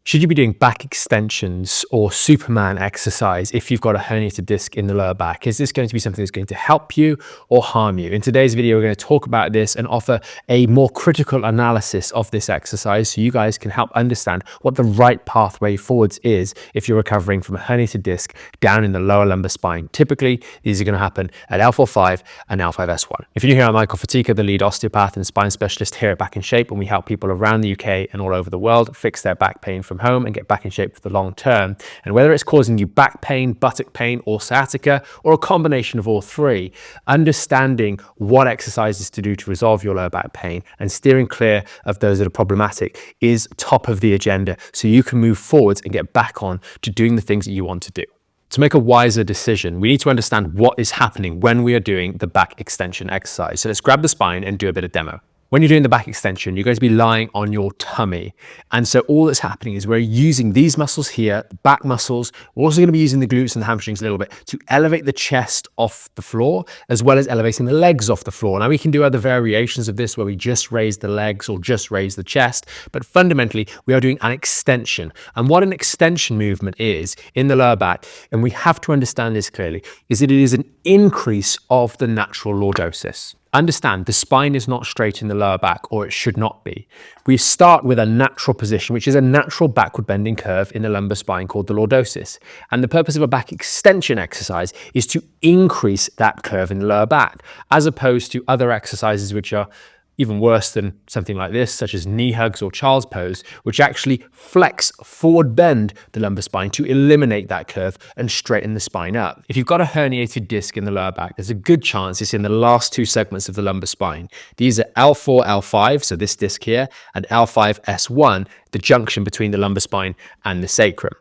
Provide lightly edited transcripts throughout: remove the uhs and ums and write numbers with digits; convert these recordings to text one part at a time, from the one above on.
Should you be doing back extensions or Superman exercise if you've got a herniated disc in the lower back? Is this going to be something that's going to help you or harm you? In today's video, we're going to talk about this and offer a more critical analysis of this exercise so you guys can help understand what the right pathway forwards is if you're recovering from a herniated disc down in the lower lumbar spine. Typically, these are going to happen at L4-5 and L5-S1. If you're new here, I'm Michael Fatika, the lead osteopath and spine specialist here at Back in Shape, and we help people around the UK and all over the world fix their back pain from home and get back in shape for the long term. And whether it's causing you back pain, buttock pain, or sciatica, or a combination of all three, understanding what exercises to do to resolve your lower back pain and steering clear of those that are problematic is top of the agenda so you can move forwards and get back on to doing the things that you want to do. To make a wiser decision, we need to understand what is happening when we are doing the back extension exercise. So let's grab the spine and do a bit of demo. When you're doing the back extension, you're going to be lying on your tummy. And so all that's happening is we're using these muscles here, the back muscles. We're also going to be using the glutes and the hamstrings a little bit to elevate the chest off the floor, as well as elevating the legs off the floor. Now we can do other variations of this where we just raise the legs or just raise the chest, but fundamentally we are doing an extension. And what an extension movement is in the lower back, and we have to understand this clearly, is that it is an increase of the natural lordosis. Understand, the spine is not straight in the lower back, or it should not be. We start with a natural position, which is a natural backward bending curve in the lumbar spine called the lordosis. And the purpose of a back extension exercise is to increase that curve in the lower back, as opposed to other exercises which are even worse than something like this, such as knee hugs or child's pose, which actually flex, forward bend the lumbar spine to eliminate that curve and straighten the spine up. If you've got a herniated disc in the lower back, there's a good chance it's in the last two segments of the lumbar spine. These are L4, L5, so this disc here, and L5, S1, the junction between the lumbar spine and the sacrum.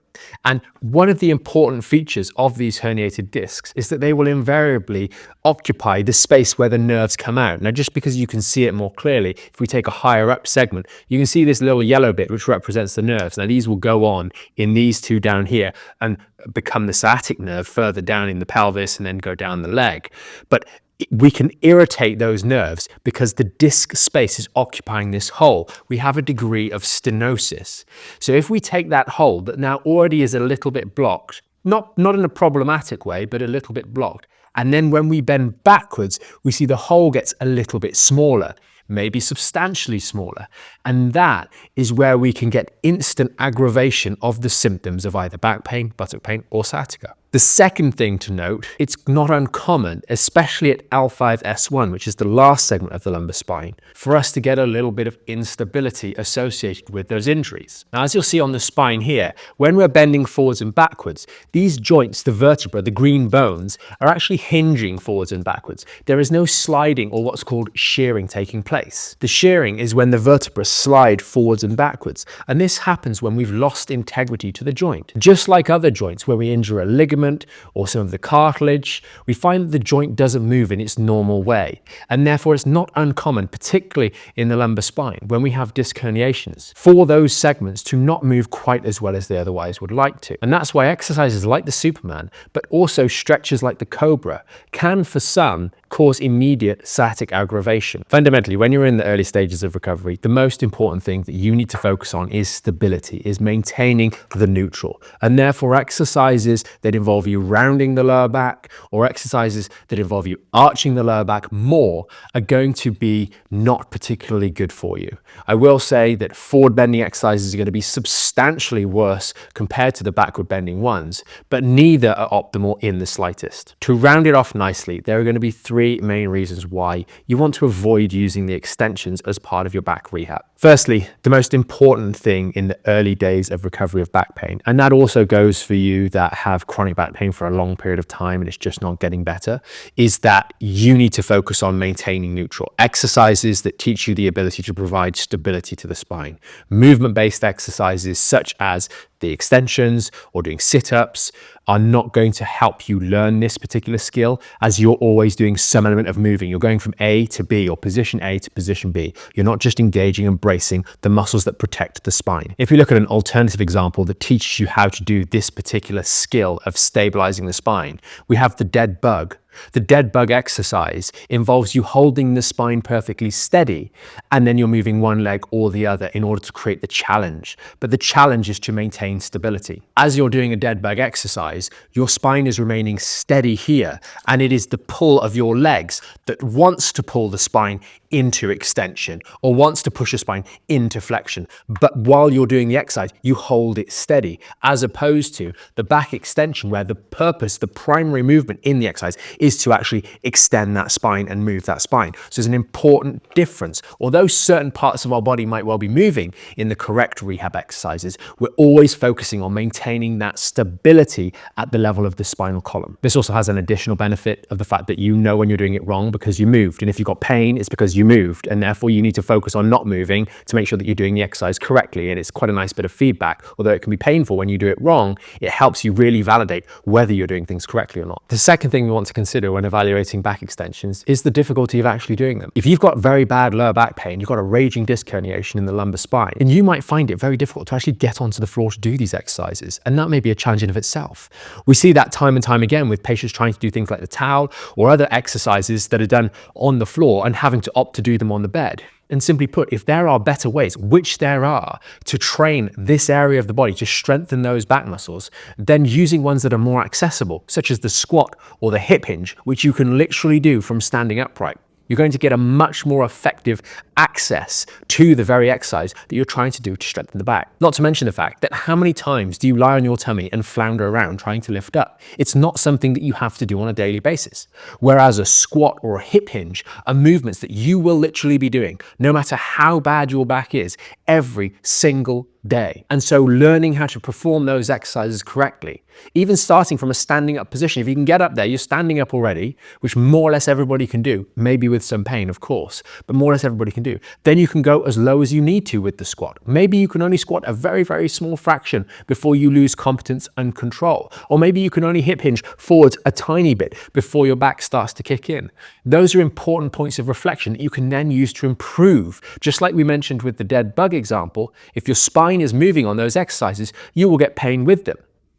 And one of the important features of these herniated discs is that they will invariably occupy the space where the nerves come out. Now, just because you can see it more clearly, if we take a higher up segment, you can see this little yellow bit which represents the nerves. Now, these will go on in these two down here and become the sciatic nerve further down in the pelvis and then go down the leg. But we can irritate those nerves because the disc space is occupying this hole. We have a degree of stenosis. So if we take that hole that now already is a little bit blocked, not in a problematic way, but a little bit blocked, and then when we bend backwards, we see the hole gets a little bit smaller, maybe substantially smaller. And that is where we can get instant aggravation of the symptoms of either back pain, buttock pain, or sciatica. The second thing to note, it's not uncommon, especially at L5-S1, which is the last segment of the lumbar spine, for us to get a little bit of instability associated with those injuries. Now, as you'll see on the spine here, when we're bending forwards and backwards, these joints, the vertebra, the green bones, are actually hinging forwards and backwards. There is no sliding or what's called shearing taking place. The shearing is when the vertebrae slide forwards and backwards, and this happens when we've lost integrity to the joint. Just like other joints where we injure a ligament or some of the cartilage, we find that the joint doesn't move in its normal way. And therefore, it's not uncommon, particularly in the lumbar spine, when we have disc herniations, for those segments to not move quite as well as they otherwise would like to. And that's why exercises like the Superman, but also stretches like the Cobra, can, for some, cause immediate sciatic aggravation. Fundamentally, when you're in the early stages of recovery, the most important thing that you need to focus on is stability, is maintaining the neutral. And therefore, exercises that involve you rounding the lower back or exercises that involve you arching the lower back more are going to be not particularly good for you. I will say that forward bending exercises are going to be substantially worse compared to the backward bending ones, but neither are optimal in the slightest. To round it off nicely, there are going to be three main reasons why you want to avoid using the extensions as part of your back rehab. Firstly, the most important thing in the early days of recovery of back pain, and that also goes for you that have chronic back pain for a long period of time and it's just not getting better, is that you need to focus on maintaining neutral. Exercises that teach you the ability to provide stability to the spine. Movement-based exercises such as the extensions or doing sit-ups are not going to help you learn this particular skill, as you're always doing some element of moving. You're going from A to B or position A to position B. You're not just engaging and bracing the muscles that protect the spine. If you look at an alternative example that teaches you how to do this particular skill of stabilizing the spine, we have the dead bug, The dead bug exercise involves you holding the spine perfectly steady, and then you're moving one leg or the other in order to create the challenge. But the challenge is to maintain stability. As you're doing a dead bug exercise, your spine is remaining steady here, and it is the pull of your legs that wants to pull the spine into extension or wants to push the spine into flexion. But while you're doing the exercise, you hold it steady, as opposed to the back extension, where the purpose, the primary movement in the exercise is to actually extend that spine and move that spine. So there's an important difference. Although certain parts of our body might well be moving in the correct rehab exercises, we're always focusing on maintaining that stability at the level of the spinal column. This also has an additional benefit of the fact that you know when you're doing it wrong because you moved. And if you've got pain, it's because you moved, and therefore you need to focus on not moving to make sure that you're doing the exercise correctly. And it's quite a nice bit of feedback. Although it can be painful when you do it wrong, it helps you really validate whether you're doing things correctly or not. The second thing we want to consider when evaluating back extensions is the difficulty of actually doing them. If you've got very bad lower back pain, you've got a raging disc herniation in the lumbar spine, and you might find it very difficult to actually get onto the floor to do these exercises. And that may be a challenge in of itself. We see that time and time again with patients trying to do things like the towel or other exercises that are done on the floor and having to opt to do them on the bed. And simply put, if there are better ways, which there are, to train this area of the body to strengthen those back muscles, then using ones that are more accessible, such as the squat or the hip hinge, which you can literally do from standing upright, you're going to get a much more effective access to the very exercise that you're trying to do to strengthen the back. Not to mention the fact that how many times do you lie on your tummy and flounder around trying to lift up? It's not something that you have to do on a daily basis. Whereas a squat or a hip hinge are movements that you will literally be doing, no matter how bad your back is, every single day. And so learning how to perform those exercises correctly, even starting from a standing up position, if you can get up there, you're standing up already, which more or less everybody can do, maybe with some pain, of course, but more or less everybody can do. Then you can go as low as you need to with the squat. Maybe you can only squat a very, very small fraction before you lose competence and control. Or maybe you can only hip hinge forwards a tiny bit before your back starts to kick in. Those are important points of reflection that you can then use to improve. Just like we mentioned with the dead bug example, if your spine is moving on those exercises, you will get pain with them.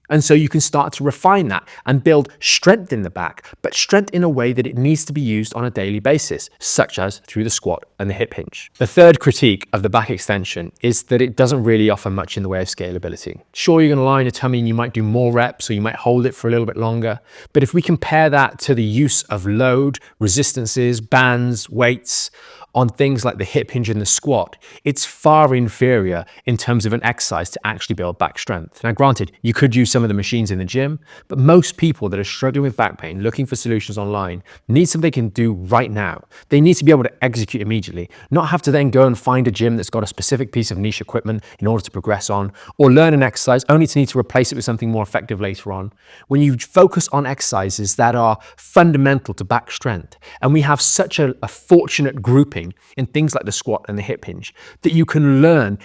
And so you can start to refine that and build strength in the back, but strength in a way that it needs to be used on a daily basis, such as through the squat and the hip hinge. The third critique of the back extension is that it doesn't really offer much in the way of scalability. Sure, you're going to lie on your tummy and you might do more reps, or you might hold it for a little bit longer. But if we compare that to the use of load, resistances, bands, weights, on things like the hip hinge and the squat, it's far inferior in terms of an exercise to actually build back strength. Now, granted, you could use some of the machines in the gym, but most people that are struggling with back pain, looking for solutions online, need something they can do right now. They need to be able to execute immediately, not have to then go and find a gym that's got a specific piece of niche equipment in order to progress on, or learn an exercise only to need to replace it with something more effective later on. When you focus on exercises that are fundamental to back strength, and we have such a fortunate grouping in things like the squat and the hip hinge that you can learn,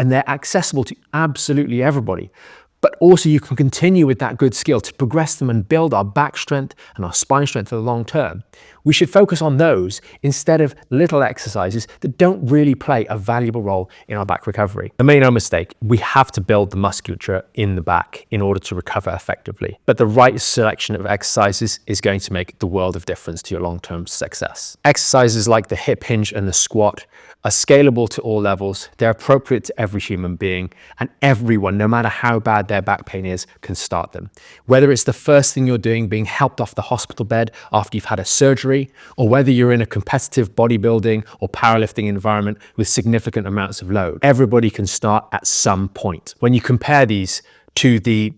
and they're accessible to absolutely everybody. But also you can continue with that good skill to progress them and build our back strength and our spine strength for the long term. We should focus on those instead of little exercises that don't really play a valuable role in our back recovery. And make no mistake, we have to build the musculature in the back in order to recover effectively. But the right selection of exercises is going to make the world of difference to your long-term success. Exercises like the hip hinge and the squat are scalable to all levels. They're appropriate to every human being, and everyone, no matter how bad their back pain is, can start them. Whether it's the first thing you're doing, being helped off the hospital bed after you've had a surgery, or whether you're in a competitive bodybuilding or powerlifting environment with significant amounts of load, everybody can start at some point. When you compare these to the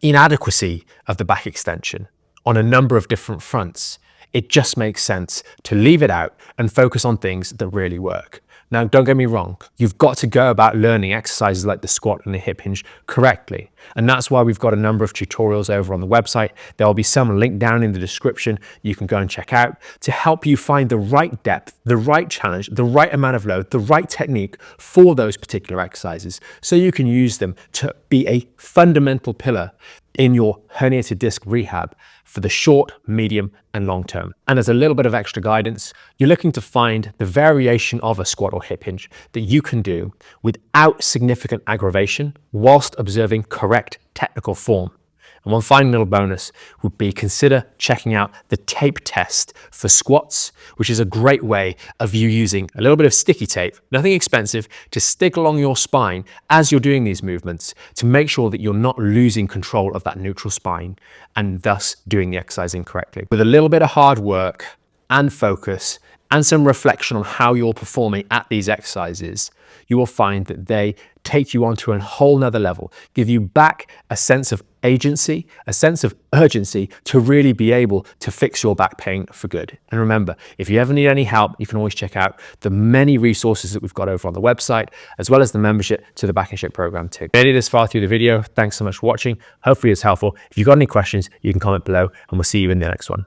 inadequacy of the back extension on a number of different fronts, it just makes sense to leave it out and focus on things that really work. Now, don't get me wrong, you've got to go about learning exercises like the squat and the hip hinge correctly. And that's why we've got a number of tutorials over on the website. There will be some linked down in the description you can go and check out to help you find the right depth, the right challenge, the right amount of load, the right technique for those particular exercises, so you can use them to be a fundamental pillar in your herniated disc rehab for the short, medium, and long term. And as a little bit of extra guidance, you're looking to find the variation of a squat or hip hinge that you can do without significant aggravation whilst observing correct technical form. And one final little bonus would be consider checking out the tape test for squats, which is a great way of you using a little bit of sticky tape, nothing expensive, to stick along your spine as you're doing these movements to make sure that you're not losing control of that neutral spine and thus doing the exercise incorrectly. With a little bit of hard work and focus and some reflection on how you're performing at these exercises, you will find that they take you onto a whole nother level, give you back a sense of agency, a sense of urgency to really be able to fix your back pain for good. And remember, if you ever need any help, you can always check out the many resources that we've got over on the website, as well as the membership to the Back in Shape program too. If you made it this far through the video, thanks so much for watching. Hopefully it's helpful. If you've got any questions, you can comment below and we'll see you in the next one.